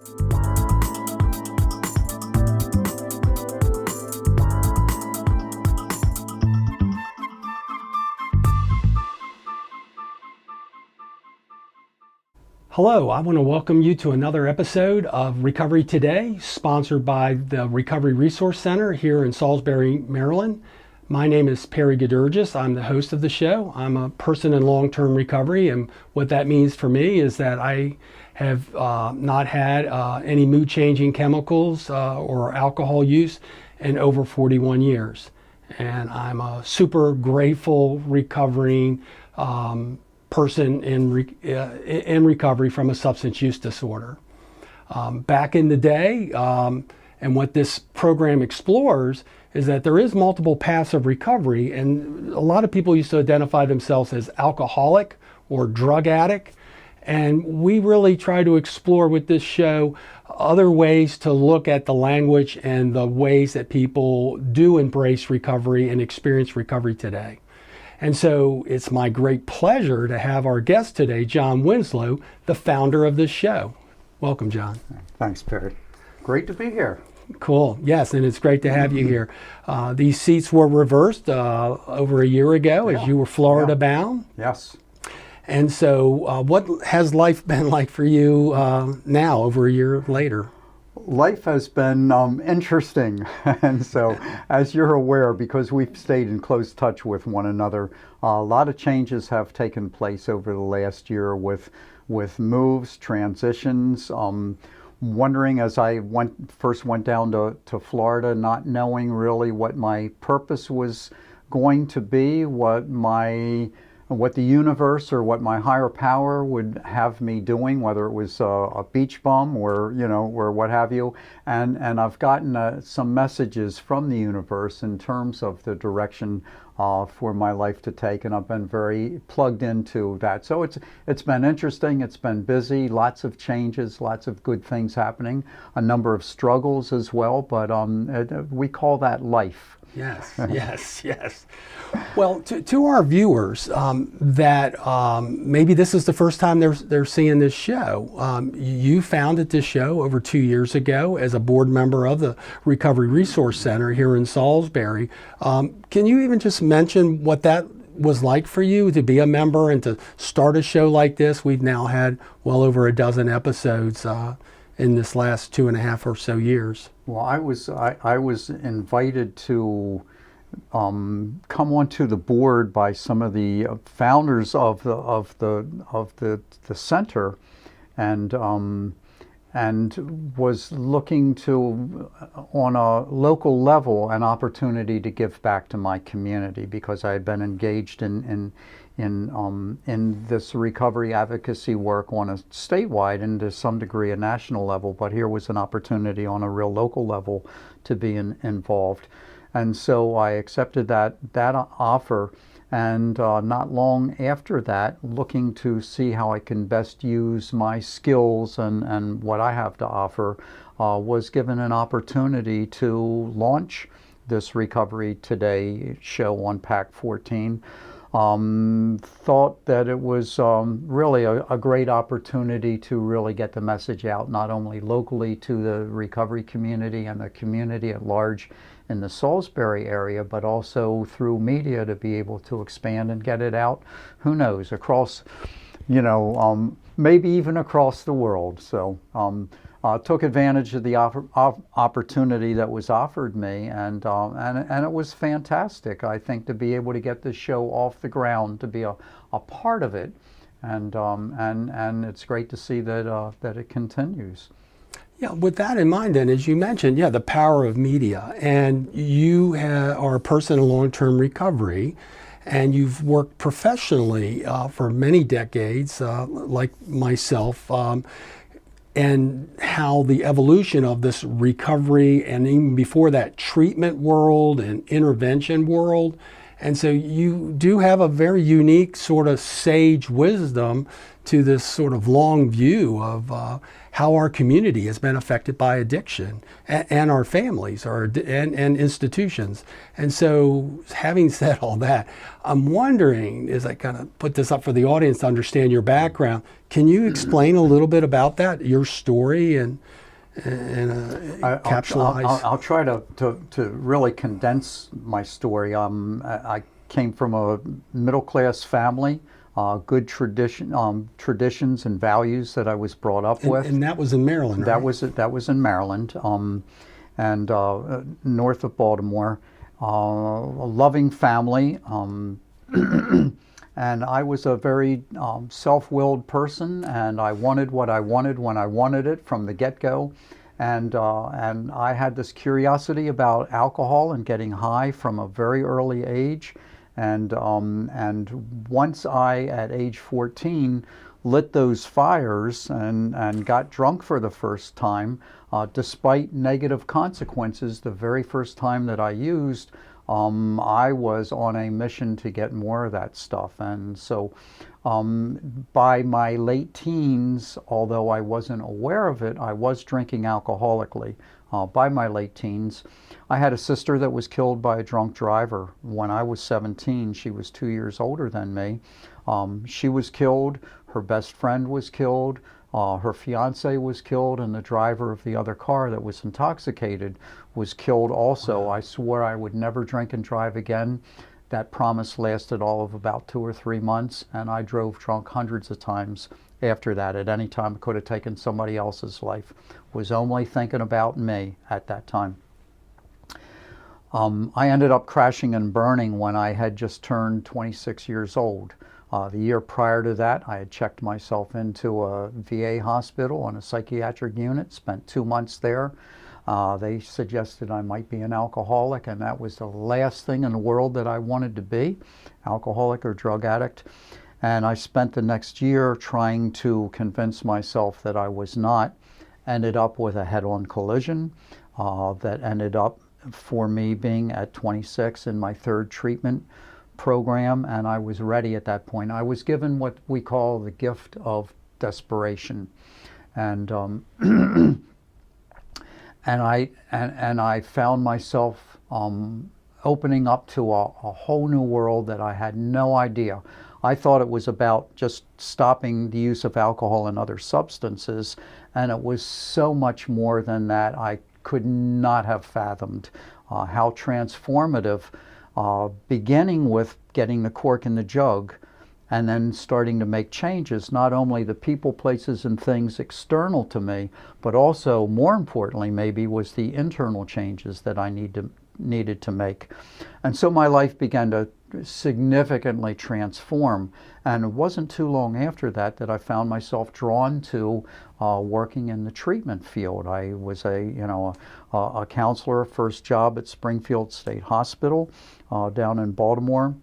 Hello, I want to welcome you to another episode of Recovery Today, sponsored by the Recovery Resource Center here in Salisbury, Maryland. My name is Perry Gaidurgis. I'm the host of the show. I'm a person in long-term recovery, and what that means for me is that I have not had any mood-changing chemicals or alcohol use in over 41 years. And I'm a super grateful recovering person in recovery from a substance use disorder. Back in the day, and what this program explores is that there is multiple paths of recovery, and a lot of people used to identify themselves as alcoholic or drug addict, and we really try to explore with this show other ways to look at the language and the ways that people do embrace recovery and experience recovery today. And so it's my great pleasure to have our guest today, John Winslow, the founder of this show. Welcome, John. Thanks, Perry. Great to be here. Cool. Yes, and it's great to have you here. These seats were reversed over a year ago as you were Florida bound. Yes. And so what has life been like for you now, over a year later? Life has been interesting, and so as you're aware, because we've stayed in close touch with one another, a lot of changes have taken place over the last year with moves, transitions. Wondering as I first went down to Florida, not knowing really what my purpose was going to be, what the universe or what my higher power would have me doing, whether it was a beach bum or or what have you, and I've gotten some messages from the universe in terms of the direction for my life to take, and I've been very plugged into that. So it's been interesting, it's been busy, lots of changes, lots of good things happening, a number of struggles as well, but we call that life. Yes, yes, yes. Well, to our viewers that maybe this is the first time they're seeing this show, you founded this show over 2 years ago as a board member of the Recovery Resource Center here in Salisbury. Can you even just mention what that was like for you to be a member and to start a show like this? We've now had well over a dozen episodes in this last 2.5 or so years. Well, I was invited to come onto the board by some of the founders of the center, and was looking to, on a local level, an opportunity to give back to my community, because I had been engaged in this recovery advocacy work on a statewide and to some degree a national level, but here was an opportunity on a real local level to be involved. And so I accepted that offer, and not long after that, looking to see how I can best use my skills and what I have to offer, was given an opportunity to launch this Recovery Today show on PAC 14. Thought that it was really a great opportunity to really get the message out, not only locally to the recovery community and the community at large in the Salisbury area, but also through media to be able to expand and get it out, who knows, across, maybe even across the world. So took advantage of the opportunity that was offered me, and it was fantastic, I think, to be able to get this show off the ground, to be a part of it, and it's great to see that it continues. Yeah, with that in mind, then, as you mentioned, the power of media, and you are a person in long-term recovery, and you've worked professionally for many decades, like myself, and how the evolution of this recovery, and even before that, treatment world and intervention world, And so you do have a very unique sort of sage wisdom to this sort of long view of how our community has been affected by addiction and our families and institutions. And so having said all that, I'm wondering, as I kind of put this up for the audience to understand your background, can you explain a little bit about that, your story, and capsulize? I'll try to really condense my story. I came from a middle class family, good traditions and values that I was brought up with. And that was in Maryland, right? That was in Maryland, and north of Baltimore. A loving family. And I was a very self-willed person, and I wanted what I wanted when I wanted it from the get-go. And I had this curiosity about alcohol and getting high from a very early age. And once I, at age 14, lit those fires and got drunk for the first time, despite negative consequences, the very first time that I used, I was on a mission to get more of that stuff. And so by my late teens, although I wasn't aware of it, I was drinking alcoholically. By my late teens, I had a sister that was killed by a drunk driver. When I was 17, she was 2 years older than me. She was killed, her best friend was killed, her fiance was killed, and the driver of the other car that was intoxicated was killed also. I swore I would never drink and drive again. That promise lasted all of about 2 or 3 months, and I drove drunk hundreds of times after that. At any time, I could have taken somebody else's life. Was only thinking about me at that time. I ended up crashing and burning when I had just turned 26 years old. The year prior to that, I had checked myself into a VA hospital on a psychiatric unit, spent 2 months there. They suggested I might be an alcoholic, and that was the last thing in the world that I wanted to be, alcoholic or drug addict. And I spent the next year trying to convince myself that I was not. Ended up with a head-on collision that ended up, for me, being at 26 in my third treatment program, and I was ready at that point. I was given what we call the gift of desperation, and I found myself opening up to a whole new world that I had no idea. I thought it was about just stopping the use of alcohol and other substances, and it was so much more than that. I could not have fathomed how transformative, beginning with getting the cork in the jug and then starting to make changes, not only the people, places, and things external to me, but also, more importantly maybe, was the internal changes that I needed to make. And so my life began to significantly transform, and it wasn't too long after that that I found myself drawn to working in the treatment field. I was a counselor, first job at Springfield State Hospital down in Baltimore,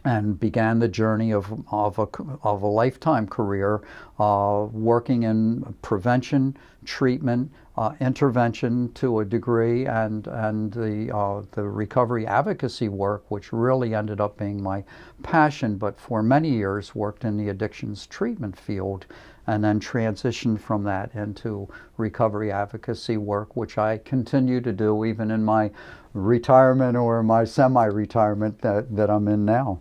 and began the journey of a lifetime career working in prevention, treatment, intervention to a degree, and the recovery advocacy work, which really ended up being my passion, but for many years worked in the addictions treatment field, and then transitioned from that into recovery advocacy work, which I continue to do even in my retirement or my semi-retirement that I'm in now.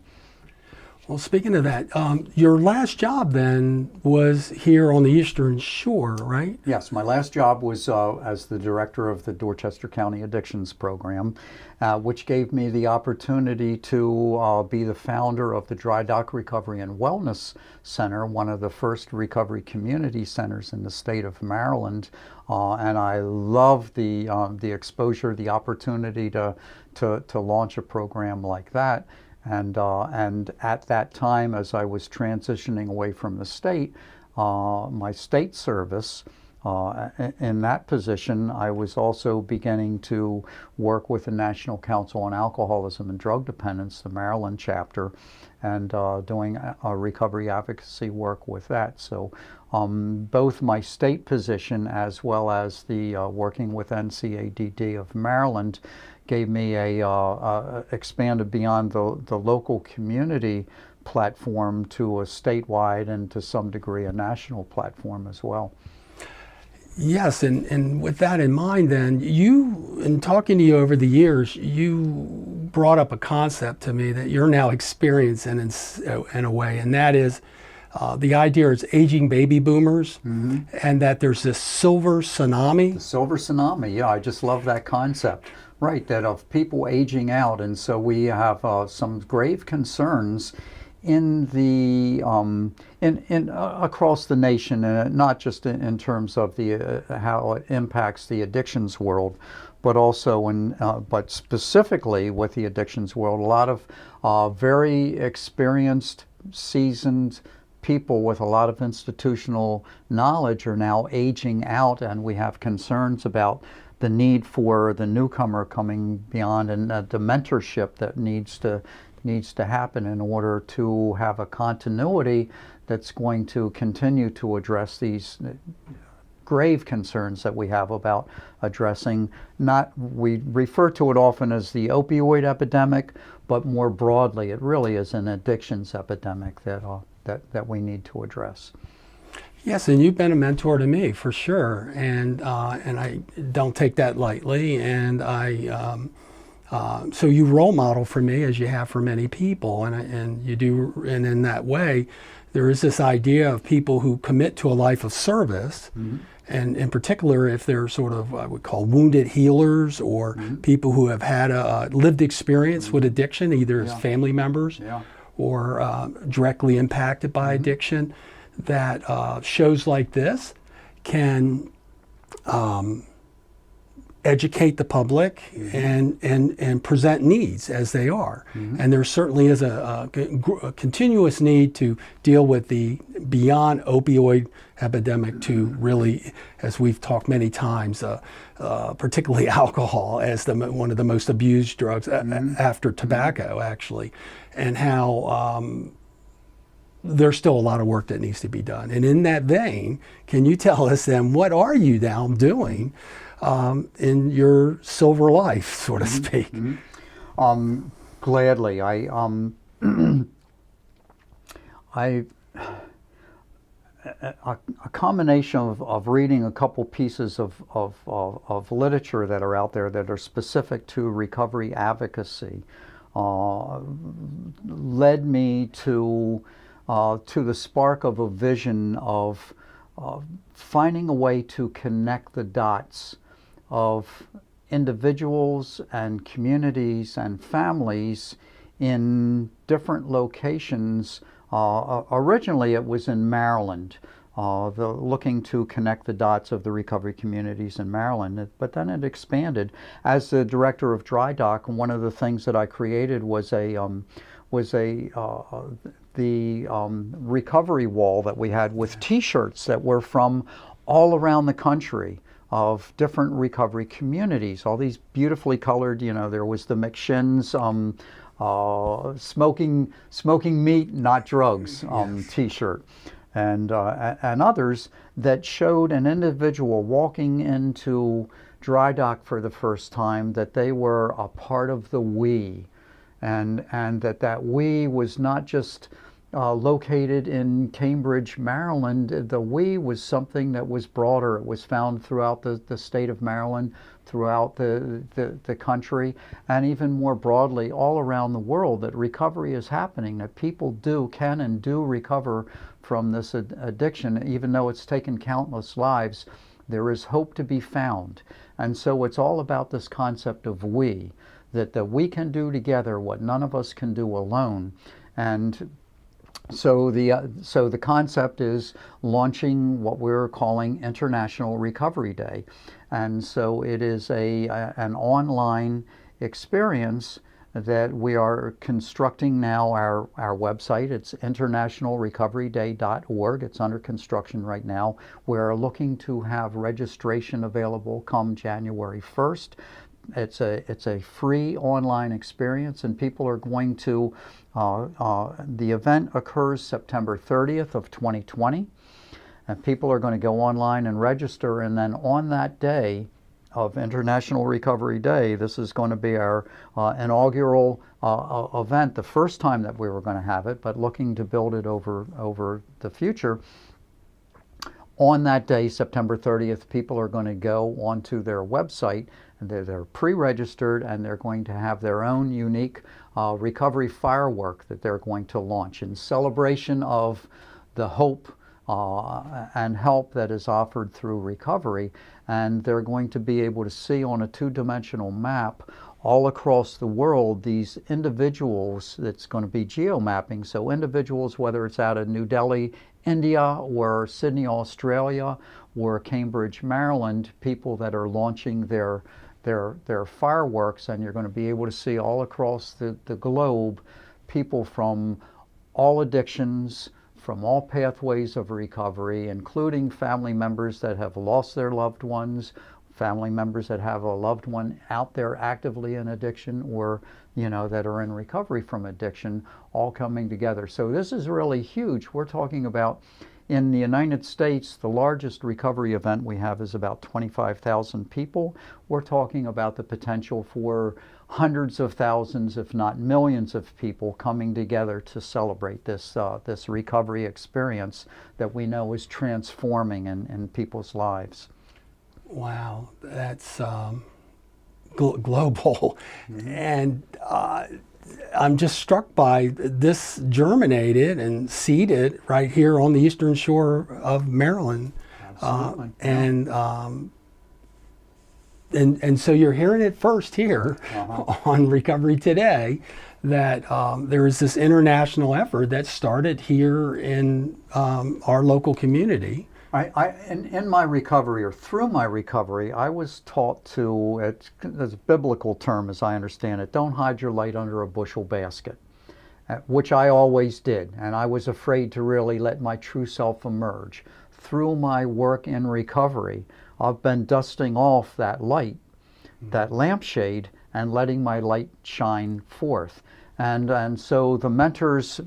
Well, speaking of that, your last job then was here on the Eastern Shore, right? Yes, my last job was as the director of the Dorchester County Addictions Program, which gave me the opportunity to be the founder of the Dry Dock Recovery and Wellness Center, one of the first recovery community centers in the state of Maryland. And I love the exposure, the opportunity to launch a program like that. And at that time, as I was transitioning away from the state, my state service In that position, I was also beginning to work with the National Council on Alcoholism and Drug Dependence, the Maryland chapter, and doing recovery advocacy work with that. So both my state position as well as the working with NCADD of Maryland gave me expanded beyond the local community platform to a statewide and to some degree a national platform as well. Yes, and with that in mind then, in talking to you over the years, you brought up a concept to me that you're now experiencing in a way, and that is the idea is aging baby boomers, and that there's this silver tsunami. The silver tsunami, yeah, I just love that concept. Right, that of people aging out, and so we have some grave concerns in the across the nation, not just in terms of the how it impacts the addictions world, but also but specifically with the addictions world, a lot of very experienced, seasoned people with a lot of institutional knowledge are now aging out, and we have concerns about the need for the newcomer coming beyond, and the mentorship that needs to happen in order to have a continuity that's going to continue to address these grave concerns that we have about addressing. We refer to it often as the opioid epidemic, but more broadly, it really is an addictions epidemic that we need to address. Yes, and you've been a mentor to me for sure, and I don't take that lightly. And so you role model for me as you have for many people, and you do. And in that way, there is this idea of people who commit to a life of service, and in particular, if they're sort of I would call wounded healers or people who have had a lived experience with addiction, either as family members or directly impacted by addiction. That shows like this can educate the public and present needs as they are. And there certainly is a continuous need to deal with the beyond opioid epidemic to really, as we've talked many times, particularly alcohol as one of the most abused drugs after tobacco, actually, and how there's still a lot of work that needs to be done. And in that vein, can you tell us then, what are you now doing in your silver life, so to speak? Gladly. A combination of reading a couple pieces of literature that are out there that are specific to recovery advocacy led me to the spark of a vision of finding a way to connect the dots of individuals and communities and families in different locations. Originally it was in Maryland, looking to connect the dots of the recovery communities in Maryland, but then it expanded. As the director of Dry Dock, one of the things that I created was the recovery wall that we had with T-shirts that were from all around the country of different recovery communities. All these beautifully colored, there was the McShin's smoking meat, not drugs T-shirt, and others that showed an individual walking into Dry Dock for the first time, that they were a part of the we. And that we was not just located in Cambridge, Maryland. The we was something that was broader. It was found throughout the state of Maryland, throughout the country, and even more broadly all around the world, that recovery is happening, that people can and do recover from this addiction. Even though it's taken countless lives, there is hope to be found. And so it's all about this concept of we. That we can do together what none of us can do alone. And so the concept is launching what we're calling International Recovery Day. And so it is an online experience that we are constructing now our website. It's internationalrecoveryday.org. It's under construction right now. We're looking to have registration available come January 1st. It's a free online experience, and people are going to, the event occurs September 30th of 2020, and people are going to go online and register, and then on that day of International Recovery Day, this is going to be our inaugural event, the first time that we were going to have it, but looking to build it over the future. On that day, September 30th, people are going to go onto their website, and they're pre-registered, and they're going to have their own unique recovery firework that they're going to launch in celebration of the hope and help that is offered through recovery. And they're going to be able to see on a two-dimensional map all across the world these individuals that's going to be geomapping. So individuals, whether it's out of New Delhi, India, or Sydney, Australia, or Cambridge, Maryland, people that are launching their fireworks, and you're going to be able to see all across the globe people from all addictions, from all pathways of recovery, including family members that have lost their loved ones, family members that have a loved one out there actively in addiction, or that are in recovery from addiction, all coming together. So this is really huge. We're talking about, in the United States, the largest recovery event we have is about 25,000 people. We're talking about the potential for hundreds of thousands, if not millions of people coming together to celebrate this recovery experience that we know is transforming in people's lives. Wow, that's global. Mm-hmm. And I'm just struck by this germinated and seeded right here on the eastern shore of Maryland. Absolutely. And so you're hearing it first here on Recovery Today, that there is this international effort that started here in our local community. In my recovery, or through my recovery, I was taught to, it's a biblical term as I understand it, don't hide your light under a bushel basket, which I always did. And I was afraid to really let my true self emerge. Through my work in recovery, I've been dusting off that light, that lampshade, and letting my light shine forth. And so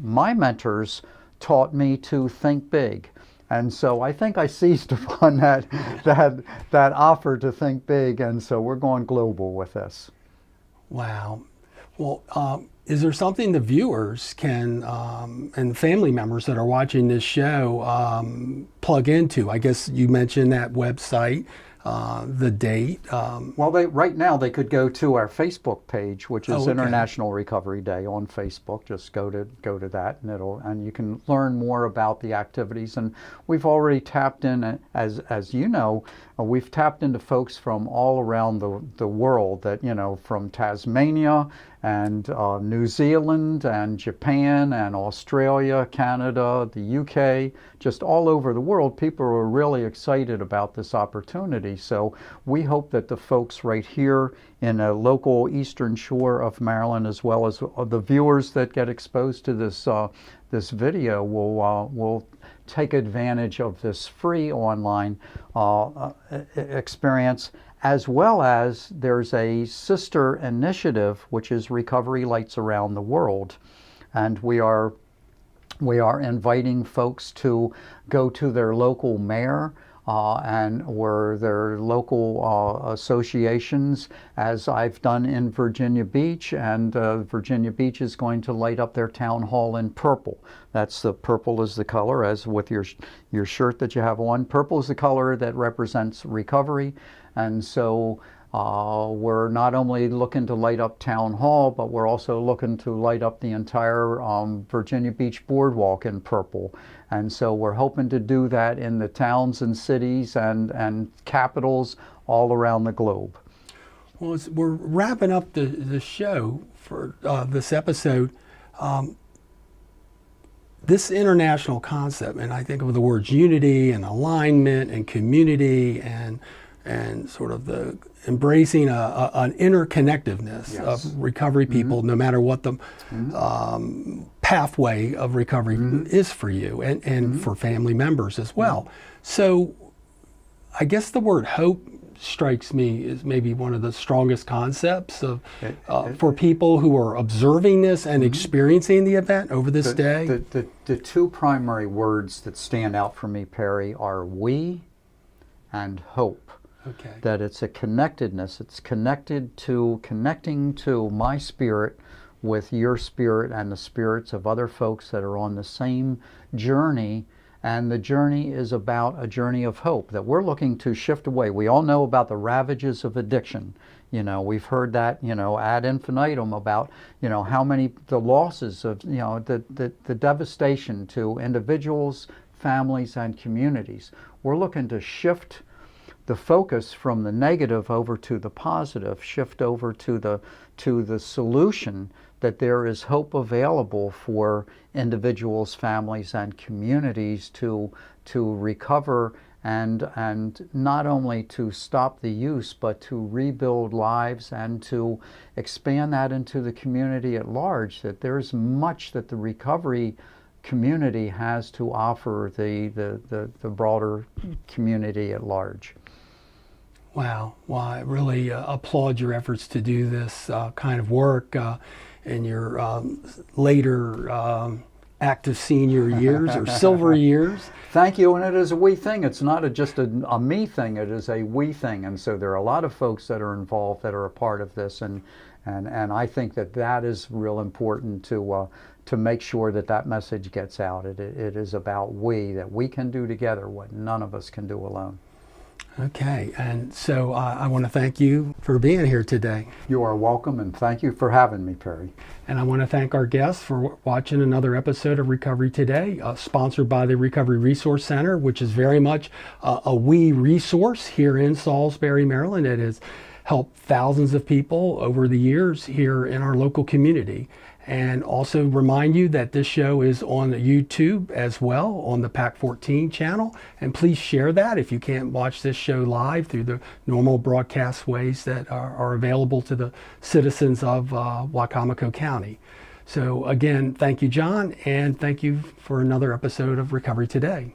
my mentors taught me to think big. And so I think I seized upon that offer to think big, and so we're going global with this. Wow. Well, is there something the viewers can, and family members that are watching this show, plug into? I guess you mentioned that website, the date. Well, right now they could go to our Facebook page, which is International Recovery Day on Facebook. Just go to that, and you can learn more about the activities. And we've already tapped in, as you know, we've tapped into folks from all around the world. That from Tasmania and New Zealand and Japan and Australia, Canada, the UK, just all over the world. People are really excited about this opportunity. So we hope that the folks right here in a local eastern shore of Maryland, as well as the viewers that get exposed to this video, will take advantage of this free online experience. As well as there's a sister initiative, which is Recovery Lights Around the World. And we are inviting folks to go to their local mayor or their local associations, as I've done in Virginia Beach. And Virginia Beach is going to light up their town hall in purple. Purple is the color, as with your shirt that you have on. Purple is the color that represents recovery. And so we're not only looking to light up Town Hall, but we're also looking to light up the entire Virginia Beach boardwalk in purple. And so we're hoping to do that in the towns and cities and capitals all around the globe. Well, we're wrapping up the show for this episode. This international concept, and I think of the words unity and alignment and community and and sort of the embracing an interconnectedness Yes. of recovery people, no matter what the pathway of recovery is for you, and for family members as well. So I guess the word hope strikes me as maybe one of the strongest concepts of for people who are observing this and experiencing the event over this day. The two primary words that stand out for me, Perry, are we and hope. Okay. That it's a connectedness. It's connecting to my spirit with your spirit and the spirits of other folks that are on the same journey. And the journey is about a journey of hope that we're looking to shift away. We all know about the ravages of addiction. You know, we've heard that, you know, ad infinitum about, you know, how many, the losses of, you know, the devastation to individuals, families, and communities. We're looking to shift the focus from the negative over to the positive, shift over to the solution, that there is hope available for individuals, families, and communities to recover and not only to stop the use, but to rebuild lives and to expand that into the community at large, that there's much that the recovery community has to offer the broader community at large. Wow. Well, I really applaud your efforts to do this kind of work in your later active senior years or silver years. Thank you, and it is a we thing. It's not just a me thing, it is a we thing. And so there are a lot of folks that are involved that are a part of this, and I think that is real important to make sure that message gets out. It is about we, that we can do together what none of us can do alone. Okay, and so I want to thank you for being here today. You are welcome, and thank you for having me, Perry. And I want to thank our guests for watching another episode of Recovery Today, sponsored by the Recovery Resource Center, which is very much a we resource here in Salisbury, Maryland. It has helped thousands of people over the years here in our local community. And also remind you that this show is on YouTube as well, on the PAC 14 channel. And please share that if you can't watch this show live through the normal broadcast ways that are available to the citizens of Wicomico County. So again, thank you, John, and thank you for another episode of Recovery Today.